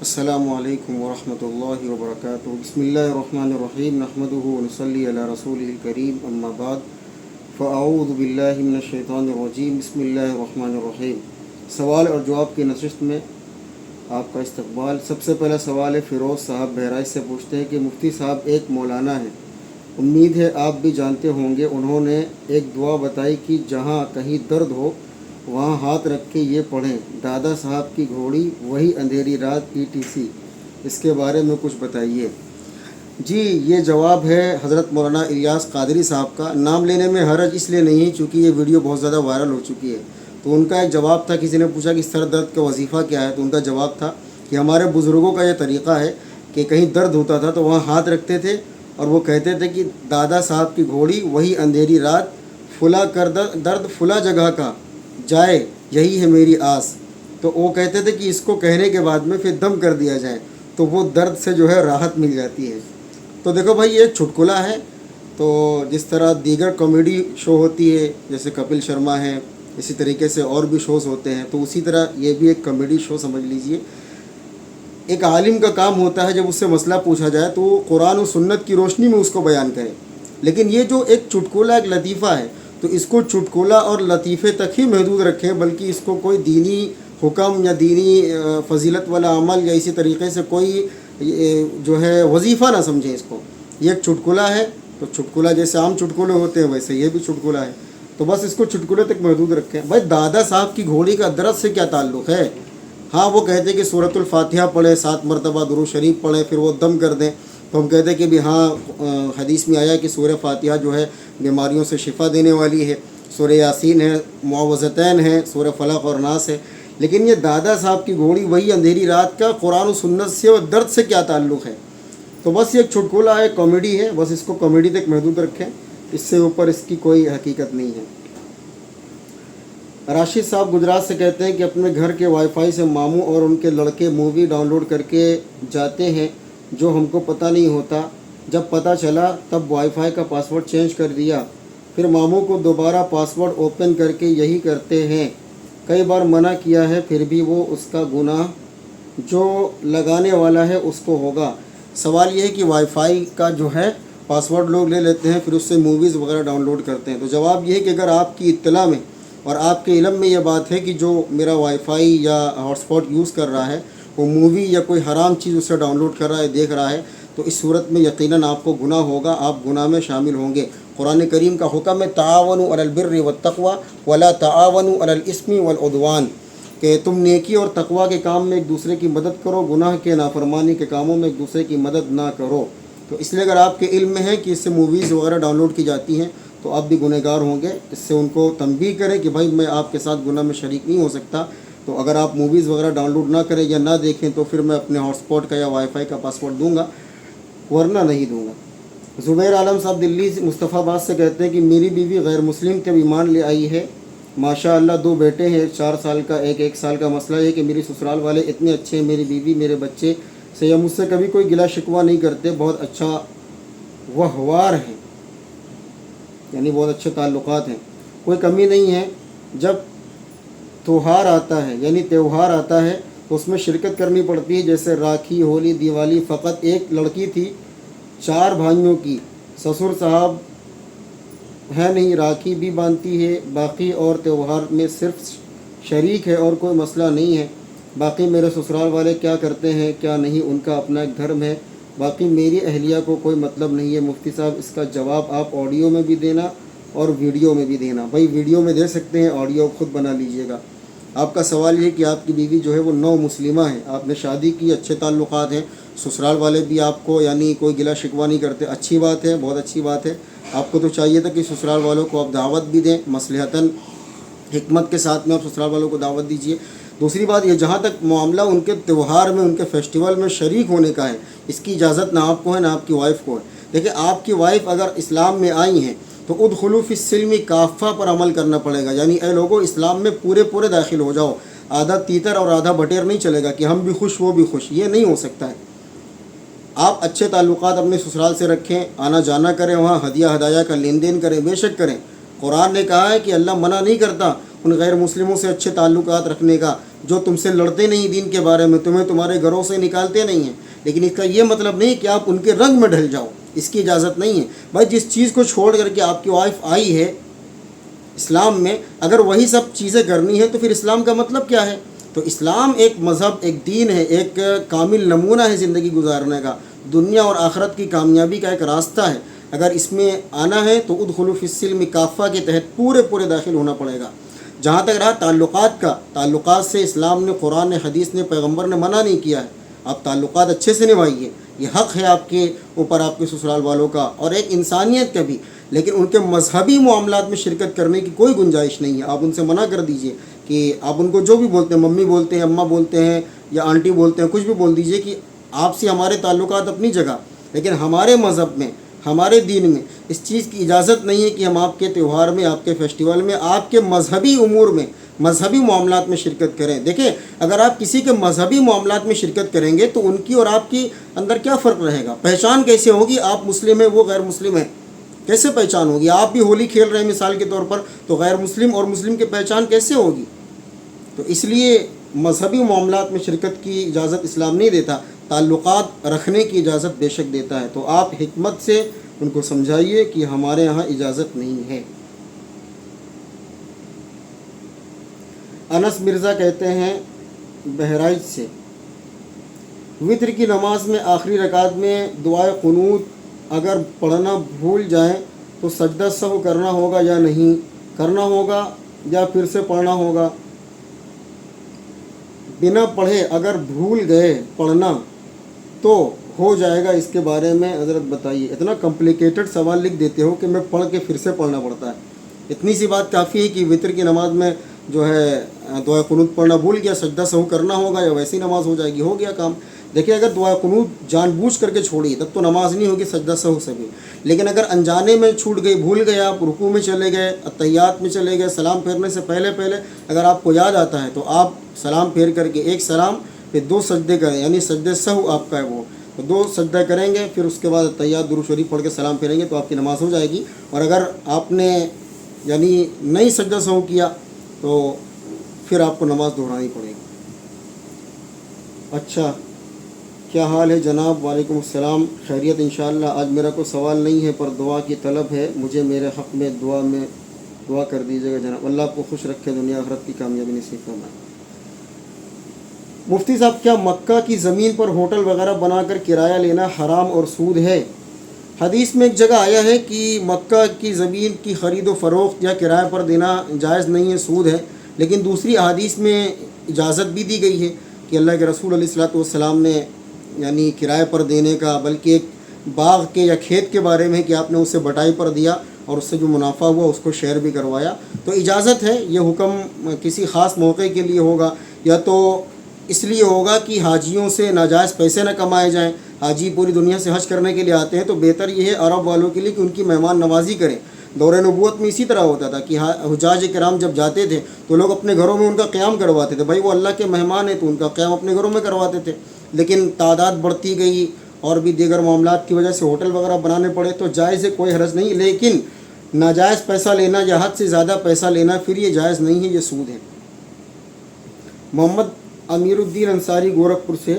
السلام علیکم ورحمۃ اللہ وبرکاتہ۔ بسم اللہ الرحمن الرحیم، نحمدہ ونصلی علی رسولہ الکریم، اما بعد فاعوذ باللہ من الشیطان الرجیم، بسم اللہ الرحمن الرحیم۔ سوال اور جواب کی نشست میں آپ کا استقبال۔ سب سے پہلا سوال ہے، فیروز صاحب بہرائچ سے پوچھتے ہیں کہ مفتی صاحب ایک مولانا ہیں، امید ہے آپ بھی جانتے ہوں گے، انہوں نے ایک دعا بتائی کہ جہاں کہیں درد ہو وہاں ہاتھ رکھ کے یہ پڑھیں، دادا صاحب کی گھوڑی وہی اندھیری رات ETC، اس کے بارے میں کچھ بتائیے۔ جی، یہ جواب ہے حضرت مولانا الیاس قادری صاحب کا۔ نام لینے میں حرج اس لیے نہیں چونکہ یہ ویڈیو بہت زیادہ وائرل ہو چکی ہے، تو ان کا ایک جواب تھا، کسی نے پوچھا کہ سر درد کا وظیفہ کیا ہے، تو ان کا جواب تھا کہ ہمارے بزرگوں کا یہ طریقہ ہے کہ کہیں درد ہوتا تھا تو وہاں ہاتھ رکھتے تھے اور وہ کہتے تھے کہ دادا صاحب کی گھوڑی وہی اندھیری رات، فلاں کر درد فلاں جگہ کا جائے یہی ہے میری آس۔ تو وہ کہتے تھے کہ اس کو کہنے کے بعد میں پھر دم کر دیا جائے تو وہ درد سے جو ہے راحت مل جاتی ہے۔ تو دیکھو بھائی، یہ ایک چٹکلا ہے، تو جس طرح دیگر کامیڈی شو ہوتی ہے جیسے کپل شرما ہے، اسی طریقے سے اور بھی شوز ہوتے ہیں، تو اسی طرح یہ بھی ایک کامیڈی شو سمجھ لیجئے۔ ایک عالم کا کام ہوتا ہے جب اس سے مسئلہ پوچھا جائے تو وہ قرآن و سنت کی روشنی میں اس کو بیان کرے، لیکن یہ جو ایک چٹکلا، ایک لطیفہ ہے، تو اس کو چٹکلا اور لطیفے تک ہی محدود رکھیں، بلکہ اس کو کوئی دینی حکم یا دینی فضیلت والا عمل یا اسی طریقے سے کوئی جو ہے وظیفہ نہ سمجھیں اس کو۔ یہ ایک چٹکلا ہے، تو چٹکلا جیسے عام چٹکلے ہوتے ہیں ویسے یہ بھی چٹکلا ہے، تو بس اس کو چٹکلے تک محدود رکھیں۔ بھائی، دادا صاحب کی گھوڑی کا درد سے کیا تعلق ہے؟ ہاں، وہ کہتے ہیں کہ سورۃ الفاتحہ پڑھیں، 7 مرتبہ درود شریف پڑھیں، پھر وہ دم کر دیں، تو ہم کہتے ہیں کہ بھی ہاں، حدیث میں آیا کہ سورہ فاتحہ جو ہے بیماریوں سے شفا دینے والی ہے، سورہ یاسین ہے، معوذتین ہے، سورہ فلق اور ناس ہے، لیکن یہ دادا صاحب کی گھوڑی وہی اندھیری رات کا قرآن و سنت سے اور درد سے کیا تعلق ہے؟ تو بس یہ ایک چٹکلا ہے، کامیڈی ہے، بس اس کو کامیڈی تک محدود رکھیں، اس سے اوپر اس کی کوئی حقیقت نہیں ہے۔ راشد صاحب گجرات سے کہتے ہیں کہ اپنے گھر کے وائی فائی سے ماموں اور ان کے لڑکے مووی ڈاؤن لوڈ کر کے جاتے ہیں جو ہم کو پتہ نہیں ہوتا، جب پتہ چلا تب وائی فائی کا پاسورڈ چینج کر دیا، پھر ماموں کو دوبارہ پاسورڈ اوپن کر کے یہی کرتے ہیں، کئی بار منع کیا ہے پھر بھی وہ اس کا گناہ جو لگانے والا ہے اس کو ہوگا۔ سوال یہ ہے کہ وائی فائی کا جو ہے پاسورڈ لوگ لے لیتے ہیں، پھر اس سے موویز وغیرہ ڈاؤن لوڈ کرتے ہیں، تو جواب یہ ہے کہ اگر آپ کی اطلاع میں اور آپ کے علم میں یہ بات ہے کہ جو میرا وائی فائی یا ہاٹ اسپاٹ یوز کر رہا ہے وہ مووی یا کوئی حرام چیز اسے ڈاؤن لوڈ کر رہا ہے، دیکھ رہا ہے، تو اس صورت میں یقیناً آپ کو گناہ ہوگا، آپ گناہ میں شامل ہوں گے۔ قرآن کریم کا حکم ہے، تعاونوا علی البر والتقوی ولا تعاونوا علی الاثم والعدوان، کہ تم نیکی اور تقوی کے کام میں ایک دوسرے کی مدد کرو، گناہ کے نافرمانی کے کاموں میں ایک دوسرے کی مدد نہ کرو۔ تو اس لیے اگر آپ کے علم میں ہے کہ اس سے موویز وغیرہ ڈاؤن لوڈ کی جاتی ہیں تو آپ بھی گنہگار ہوں گے، اس سے ان کو تنبیہ کریں کہ بھائی میں آپ کے ساتھ گناہ میں شریک نہیں ہو سکتا، تو اگر آپ موویز وغیرہ ڈاؤن لوڈ نہ کریں یا نہ دیکھیں تو پھر میں اپنے ہاٹ اسپاٹ کا یا وائی فائی کا پاسورڈ دوں گا، ورنہ نہیں دوں گا۔ زبیر عالم صاحب دلی سے مصطفیٰ آباد سے کہتے ہیں کہ میری بیوی غیر مسلم کے ایمان لے آئی ہے، ماشاء اللہ 2 بیٹے ہیں، 4 سال کا، 1 سال کا۔ مسئلہ یہ کہ میری سسرال والے اتنے اچھے ہیں، میری بیوی میرے بچے سے یا مجھ سے کبھی کوئی گلا شکوہ نہیں کرتے، بہت اچھا وہوار ہیں، یعنی بہت اچھے تعلقات ہیں، کوئی کمی نہیں ہے۔ جب تہوار آتا ہے یعنی تہوار آتا ہے تو اس میں شرکت کرنی پڑتی ہے، جیسے راکھی، ہولی، دیوالی۔ فقط ایک لڑکی تھی 4 بھائیوں کی، سسر صاحب ہے نہیں، راکھی بھی باندھتی ہے، باقی اور تہوار میں صرف شریک ہے اور کوئی مسئلہ نہیں ہے۔ باقی میرے سسرال والے کیا کرتے ہیں کیا نہیں ان کا اپنا ایک دھرم ہے، باقی میری اہلیہ کو کوئی مطلب نہیں ہے۔ مفتی صاحب اس کا جواب آپ آڈیو میں بھی دینا اور ویڈیو میں بھی دینا۔ بھائی ویڈیو میں دے سکتے ہیں، آڈیو خود بنا لیجئے گا۔ آپ کا سوال یہ کہ آپ کی بیوی جو ہے وہ نو مسلمہ ہے، آپ نے شادی کی، اچھے تعلقات ہیں، سسرال والے بھی آپ کو یعنی کوئی گلا شکوہ نہیں کرتے، اچھی بات ہے، بہت اچھی بات ہے۔ آپ کو تو چاہیے تھا کہ سسرال والوں کو آپ دعوت بھی دیں، مصلحتاً حکمت کے ساتھ میں آپ سسرال والوں کو دعوت دیجیے۔ دوسری بات یہ، جہاں تک معاملہ ان کے تہوار میں، ان کے فیسٹیول میں شریک ہونے کا ہے، اس کی اجازت نہ آپ کو ہے نہ آپ کی وائف کو ہے۔ دیکھیں، آپ کی وائف اگر اسلام میں آئی ہیں تو ادخلوا فی السلم کافہ پر عمل کرنا پڑے گا، یعنی اے لوگوں اسلام میں پورے داخل ہو جاؤ، آدھا تیتر اور آدھا بٹیر نہیں چلے گا کہ ہم بھی خوش وہ بھی خوش، یہ نہیں ہو سکتا ہے۔ آپ اچھے تعلقات اپنے سسرال سے رکھیں، آنا جانا کریں، وہاں ہدیہ ہدایہ کا لین دین کریں، بے شک کریں۔ قرآن نے کہا ہے کہ اللہ منع نہیں کرتا ان غیر مسلموں سے اچھے تعلقات رکھنے کا، جو تم سے لڑتے نہیں دین کے بارے میں، تمہیں تمہارے گھروں سے نکالتے نہیں ہیں، لیکن اس کا یہ مطلب نہیں کہ آپ ان کے رنگ میں ڈھل جاؤ، اس کی اجازت نہیں ہے بھائی۔ جس چیز کو چھوڑ کر کے آپ کی وائف آئی ہے اسلام میں، اگر وہی سب چیزیں کرنی ہیں تو پھر اسلام کا مطلب کیا ہے؟ تو اسلام ایک مذہب، ایک دین ہے، ایک کامل نمونہ ہے زندگی گزارنے کا، دنیا اور آخرت کی کامیابی کا ایک راستہ ہے۔ اگر اس میں آنا ہے تو ادخلوا فی السلم کافہ کے تحت پورے داخل ہونا پڑے گا۔ جہاں تک رہا تعلقات کا، تعلقات سے اسلام نے، قرآن نے، حدیث نے، پیغمبر نے منع نہیں کیا ہے، آپ تعلقات اچھے سے نبھائیے، یہ حق ہے آپ کے اوپر، آپ کے سسرال والوں کا، اور ایک انسانیت کا بھی، لیکن ان کے مذہبی معاملات میں شرکت کرنے کی کوئی گنجائش نہیں ہے۔ آپ ان سے منع کر دیجئے کہ آپ ان کو جو بھی بولتے ہیں، ممی بولتے ہیں، اماں بولتے ہیں یا آنٹی بولتے ہیں، کچھ بھی بول دیجئے کہ آپ سے ہمارے تعلقات اپنی جگہ، لیکن ہمارے مذہب میں، ہمارے دین میں اس چیز کی اجازت نہیں ہے کہ ہم آپ کے تہوار میں، آپ کے فیسٹیول میں، آپ کے مذہبی امور میں، مذہبی معاملات میں شرکت کریں۔ دیکھیں، اگر آپ کسی کے مذہبی معاملات میں شرکت کریں گے تو ان کی اور آپ کی اندر کیا فرق رہے گا؟ پہچان کیسے ہوگی؟ آپ مسلم ہیں، وہ غیر مسلم ہیں، کیسے پہچان ہوگی؟ آپ بھی ہولی کھیل رہے ہیں مثال کے طور پر، تو غیر مسلم اور مسلم کی پہچان کیسے ہوگی؟ تو اس لیے مذہبی معاملات میں شرکت کی اجازت اسلام نہیں دیتا، تعلقات رکھنے کی اجازت بے شک دیتا ہے۔ تو آپ حکمت سے ان کو سمجھائیے کہ ہمارے یہاں اجازت نہیں ہے۔ انس مرزا کہتے ہیں بہرائچ سے، وتر کی نماز میں آخری رکعت میں دعائے قنوت اگر پڑھنا بھول جائیں تو سجدہ سہو کرنا ہوگا یا نہیں کرنا ہوگا، یا پھر سے پڑھنا ہوگا؟ بنا پڑھے اگر بھول گئے پڑھنا تو ہو جائے گا، اس کے بارے میں حضرت بتائیے۔ اتنا کمپلیکیٹڈ سوال لکھ دیتے ہو کہ میں پڑھ کے پھر سے پڑھنا پڑتا ہے۔ اتنی سی بات کافی ہے کہ وتر کی نماز میں جو ہے دعائے قنوت پڑھنا بھول گیا، سجدہ سہو کرنا ہوگا یا ویسی نماز ہو جائے گی، ہو گیا کام۔ دیکھیں، اگر دعائے قنوت جان بوجھ کر کے چھوڑی تب تو نماز نہیں ہوگی، سجدہ سہو سے بھی، لیکن اگر انجانے میں چھوٹ گئی، بھول گئے، آپ رکوع میں چلے گئے، اتحیات میں چلے گئے، سلام پھیرنے سے پہلے اگر آپ کو یاد آتا ہے تو آپ سلام پھیر کر کے ایک سلام پھر 2 سجدے کریں، یعنی سجدے سہو آپ کا ہے وہ، تو 2 سجدہ کریں گے، پھر اس کے بعد اتحیات درود شریف پڑھ کے سلام پھیریں گے تو آپ کی نماز ہو جائے گی۔ اور اگر آپ نے یعنی نہیں سجدہ سہو کیا تو پھر آپ کو نماز دہرانی پڑے گی۔ اچھا، کیا حال ہے جناب؟ وعلیکم السلام، خیریت انشاءاللہ۔ آج میرا کوئی سوال نہیں ہے پر دعا کی طلب ہے، مجھے میرے حق میں دعا کر دیجیے گا جناب۔ اللہ آپ کو خوش رکھے، دنیا آخرت کی کامیابی نصیب فرمائے۔ مفتی صاحب، کیا مکہ کی زمین پر ہوٹل وغیرہ بنا کر کرایہ لینا حرام اور سود ہے؟ حدیث میں ایک جگہ آیا ہے کہ مکہ کی زمین کی خرید و فروخت یا کرایہ پر دینا جائز نہیں ہے، سود ہے، لیکن دوسری احادیث میں اجازت بھی دی گئی ہے کہ اللہ کے رسول علیہ الصلوۃ والسلام نے یعنی کرایہ پر دینے کا، بلکہ ایک باغ کے یا کھیت کے بارے میں کہ آپ نے اسے بٹائی پر دیا اور اس سے جو منافع ہوا اس کو شیئر بھی کروایا، تو اجازت ہے۔ یہ حکم کسی خاص موقع کے لیے ہوگا یا تو اس لیے ہوگا کہ حاجیوں سے ناجائز پیسے نہ کمائے جائیں۔ حاجی پوری دنیا سے حج کرنے کے لیے آتے ہیں تو بہتر یہ ہے عرب والوں کے لیے کہ ان کی مہمان نوازی کریں۔ دور نبوت میں اسی طرح ہوتا تھا کہ حجاج کرام جب جاتے تھے تو لوگ اپنے گھروں میں ان کا قیام کرواتے تھے، بھائی وہ اللہ کے مہمان ہیں تو ان کا قیام اپنے گھروں میں کرواتے تھے، لیکن تعداد بڑھتی گئی اور بھی دیگر معاملات کی وجہ سے ہوٹل وغیرہ بنانے پڑے، تو جائز ہے، کوئی حرج نہیں، لیکن ناجائز پیسہ لینا یا حد سے زیادہ پیسہ لینا پھر یہ جائز نہیں ہے، یہ سود ہے۔ محمد امیر الدین انصاری گورکھپور سے،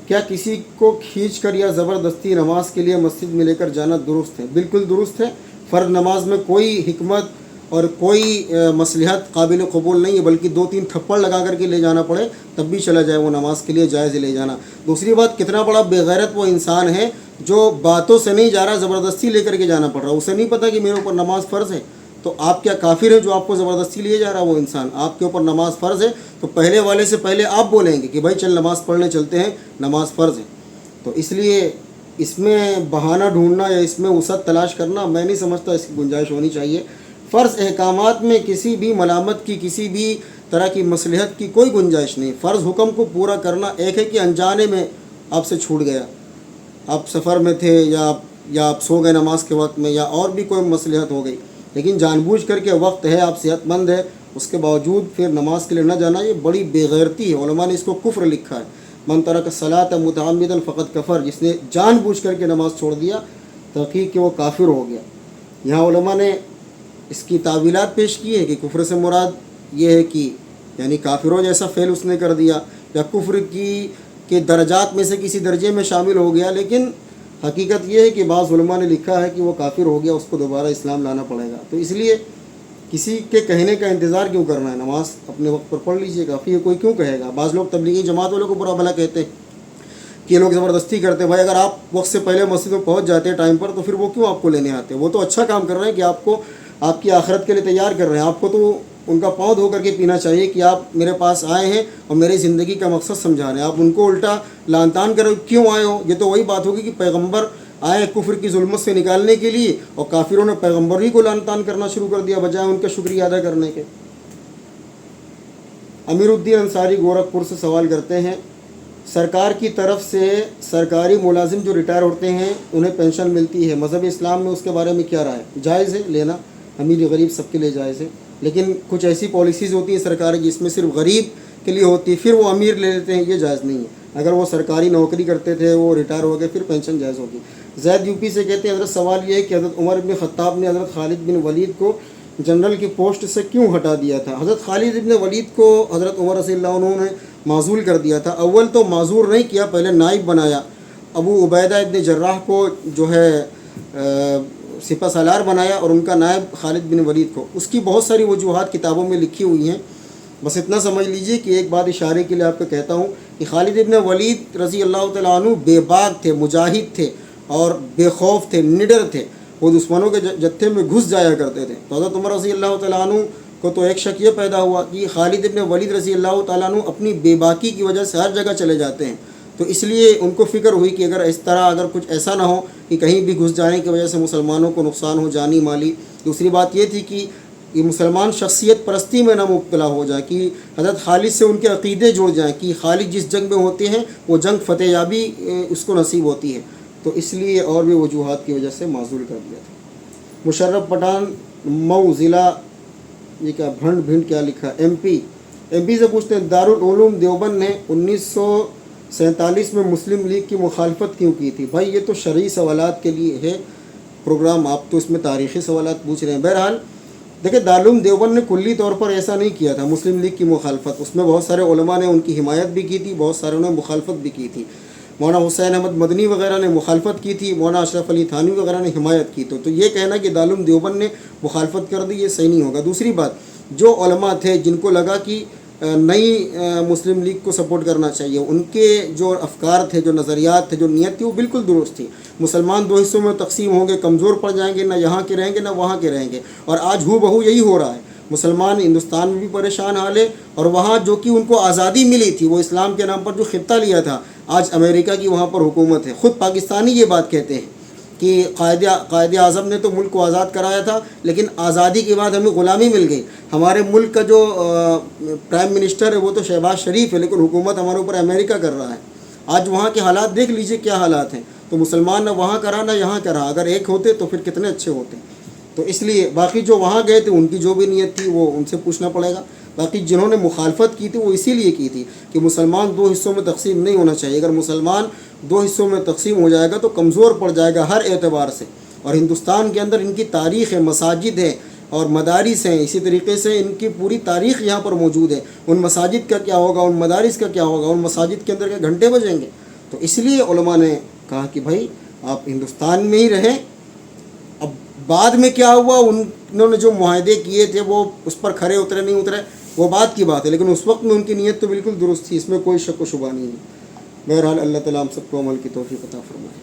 کیا کسی کو کھینچ کر یا زبردستی نماز کے لیے مسجد میں لے کر جانا درست ہے؟ بالکل درست ہے۔ فرض نماز میں کوئی حکمت اور کوئی مصلحت قابل قبول نہیں ہے، بلکہ 2-3 تھپڑ لگا کر کے لے جانا پڑے تب بھی چلا جائے وہ نماز کے لیے، جائز لے جانا۔ دوسری بات، کتنا بڑا بے غیرت وہ انسان ہے جو باتوں سے نہیں جا رہا، زبردستی لے کر کے جانا پڑ رہا، اسے نہیں پتہ کہ میرے اوپر نماز فرض ہے، تو آپ کیا کافر ہے جو آپ کو زبردستی لیے جا رہا وہ انسان؟ آپ کے اوپر نماز فرض ہے تو پہلے والے سے پہلے آپ بولیں گے کہ بھائی چل نماز پڑھنے چلتے ہیں، نماز فرض ہے۔ تو اس لیے اس میں بہانہ ڈھونڈنا یا اس میں وسعت تلاش کرنا میں نہیں سمجھتا اس کی گنجائش ہونی چاہیے۔ فرض احکامات میں کسی بھی ملامت کی، کسی بھی طرح کی مصلحت کی کوئی گنجائش نہیں۔ فرض حکم کو پورا کرنا ایک ہے کہ انجانے میں آپ سے چھوٹ گیا، آپ سفر میں تھے یا آپ سو گئے نماز کے وقت میں، یا اور بھی کوئی مصلحت ہو گئی، لیکن جان بوجھ کر کے وقت ہے، آپ صحت مند ہے، اس کے باوجود پھر نماز کے لیے نہ جانا، یہ بڑی بے غیرتی ہے۔ علماء نے اس کو کفر لکھا ہے، من ترک الصلاۃ متعمدا فقد کفر، جس نے جان بوجھ کر کے نماز چھوڑ دیا تحقیق کہ وہ کافر ہو گیا۔ یہاں علماء نے اس کی تعویلات پیش کی ہے کہ کفر سے مراد یہ ہے کہ یعنی کافروں جیسا فعل اس نے کر دیا یا کفر کے درجات میں سے کسی درجے میں شامل ہو گیا، لیکن حقیقت یہ ہے کہ بعض علماء نے لکھا ہے کہ وہ کافر ہو گیا، اس کو دوبارہ اسلام لانا پڑے گا۔ تو اس لیے کسی کے کہنے کا انتظار کیوں کرنا ہے، نماز اپنے وقت پر پڑھ لیجئے، کافی ہے، کوئی کیوں کہے گا۔ بعض لوگ تبلیغی جماعت والوں کو برا بھلا کہتے ہیں کہ یہ لوگ زبردستی کرتے ہیں، بھائی اگر آپ وقت سے پہلے مسجد میں پہنچ جاتے ہیں ٹائم پر تو پھر وہ کیوں آپ کو لینے آتے ہیں؟ وہ تو اچھا کام کر رہے ہیں کہ آپ کو آپ کی آخرت کے لیے تیار کر رہے ہیں، آپ کو تو ان کا پاؤں دھو کر کے پینا چاہیے کہ آپ میرے پاس آئے ہیں اور میری زندگی کا مقصد سمجھا رہے ہیں، آپ ان کو الٹا لعن طعن کر کیوں آئے ہو؟ یہ تو وہی بات ہوگی کہ پیغمبر آئے کفر کی ظلمت سے نکالنے کے لیے اور کافروں نے پیغمبر ہی کو لعن طعن کرنا شروع کر دیا بجائے ان کا شکریہ ادا کرنے کے۔ امیر الدین انصاری گورکھپور سے سوال کرتے ہیں، سرکار کی طرف سے سرکاری ملازم جو ریٹائر ہوتے ہیں انہیں پینشن ملتی ہے، مذہب اسلام میں اس کے بارے میں کیا رائے ہے؟ جائز ہے لینا، امیر غریب سب کے لیے جائز ہے، لیکن کچھ ایسی پالیسیز ہوتی ہیں سرکار کی جس میں صرف غریب کے لیے ہوتی ہے، پھر وہ امیر لے لیتے ہیں، یہ جائز نہیں ہے۔ اگر وہ سرکاری نوکری کرتے تھے، وہ ریٹائر ہو گئے، پھر پینشن جائز ہوگی۔ زید یو پی سے کہتے ہیں، حضرت سوال یہ ہے کہ حضرت عمر بن خطاب نے حضرت خالد بن ولید کو جنرل کی پوسٹ سے کیوں ہٹا دیا تھا؟ حضرت خالد بن ولید کو حضرت عمر رضی اللہ عنہ نے معزول کر دیا تھا۔ اول تو معزول نہیں کیا، پہلے نائب بنایا۔ ابو عبیدہ ابن جراح کو جو ہے سپہ سالار بنایا اور ان کا نائب خالد بن ولید کو۔ اس کی بہت ساری وجوہات کتابوں میں لکھی ہوئی ہیں، بس اتنا سمجھ لیجئے کہ ایک بات اشارے کے لیے آپ کو کہتا ہوں کہ خالد ابن ولید رضی اللہ تعالیٰ عنہ بے باک تھے، مجاہد تھے اور بے خوف تھے، نڈر تھے، وہ دشمنوں کے جتھے میں گھس جایا کرتے تھے۔ تو حضرت عمر رضی اللہ تعالیٰ عنہ کو تو ایک شک یہ پیدا ہوا کہ خالد ابن ولید رضی اللہ تعالیٰ عنہ اپنی بے باکی کی وجہ سے ہر جگہ چلے جاتے ہیں، تو اس لیے ان کو فکر ہوئی کہ اگر کچھ ایسا نہ ہو کہ کہیں بھی گھس جانے کی وجہ سے مسلمانوں کو نقصان ہو، جانی مالی۔ دوسری بات یہ تھی کہ یہ مسلمان شخصیت پرستی میں نہ مبتلا ہو جائے، کہ حضرت خالد سے ان کے عقیدے جڑ جائیں کہ خالد جس جنگ میں ہوتے ہیں وہ جنگ فتح یابی اس کو نصیب ہوتی ہے، تو اس لیے اور بھی وجوہات کی وجہ سے معزول کر دیا تھا۔ مشرف پٹھان مئو ضلع، یہ کیا بھنڈ کیا لکھا، ایم پی سے پوچھتے ہیں، دارالعلوم دیوبند نے 1947 میں مسلم لیگ کی مخالفت کیوں کی تھی؟ بھائی یہ تو شرعی سوالات کے لیے ہے پروگرام، آپ تو اس میں تاریخی سوالات پوچھ رہے ہیں۔ بہرحال دیکھیں، دارالعلوم دیوبند نے کلی طور پر ایسا نہیں کیا تھا مسلم لیگ کی مخالفت، اس میں بہت سارے علماء نے ان کی حمایت بھی کی تھی، بہت سارے نے مخالفت بھی کی تھی۔ مولانا حسین احمد مدنی وغیرہ نے مخالفت کی تھی، مولانا اشرف علی تھانوی وغیرہ نے حمایت کی، تو یہ کہنا کہ دارالعلوم دیوبند نے مخالفت کر دی، یہ صحیح نہیں ہوگا۔ دوسری بات، جو علماء تھے جن کو لگا کہ نئی مسلم لیگ کو سپورٹ کرنا چاہیے، ان کے جو افکار تھے، جو نظریات تھے، جو نیت تھی، وہ بالکل درست تھی۔ مسلمان دو حصوں میں تقسیم ہوں گے، کمزور پڑ جائیں گے، نہ یہاں کے رہیں گے نہ وہاں کے رہیں گے، اور آج ہو بہو یہی ہو رہا ہے۔ مسلمان ہندوستان میں بھی پریشان حال ہے، اور وہاں جو کہ ان کو آزادی ملی تھی، وہ اسلام کے نام پر جو خطہ لیا تھا، آج امریکہ کی وہاں پر حکومت ہے۔ خود پاکستانی یہ بات کہتے ہیں کہ قائد اعظم نے تو ملک کو آزاد کرایا تھا، لیکن آزادی کے بعد ہمیں غلامی مل گئی۔ ہمارے ملک کا جو پرائم منسٹر ہے وہ تو شہباز شریف ہے، لیکن حکومت ہمارے اوپر امریکہ کر رہا ہے۔ آج وہاں کے حالات دیکھ لیجئے کیا حالات ہیں، تو مسلمان نہ وہاں کا رہا نہ یہاں کا رہا، اگر ایک ہوتے تو پھر کتنے اچھے ہوتے۔ تو اس لیے باقی جو وہاں گئے تھے ان کی جو بھی نیت تھی وہ ان سے پوچھنا پڑے گا۔ باقی جنہوں نے مخالفت کی تھی وہ اسی لیے کی تھی کہ مسلمان دو حصوں میں تقسیم نہیں ہونا چاہیے، اگر مسلمان دو حصوں میں تقسیم ہو جائے گا تو کمزور پڑ جائے گا ہر اعتبار سے۔ اور ہندوستان کے اندر ان کی تاریخ ہے، مساجد ہیں اور مدارس ہیں، اسی طریقے سے ان کی پوری تاریخ یہاں پر موجود ہے۔ ان مساجد کا کیا ہوگا، ان مدارس کا کیا ہوگا، ان مساجد کے اندر کے گھنٹے بجیں گے۔ تو اس لیے علماء نے کہا کہ بھائی آپ ہندوستان میں ہی رہیں۔ اب بعد میں کیا ہوا، انہوں نے جو معاہدے کیے تھے وہ اس پر کھرے اترے نہیں اترے وہ بات کی بات ہے، لیکن اس وقت میں ان کی نیت تو بالکل درست تھی، اس میں کوئی شک و شبہ نہیں ہے۔ بہرحال اللہ تعالیٰ ہم سب کو عمل کی توفیق عطا فرمائے۔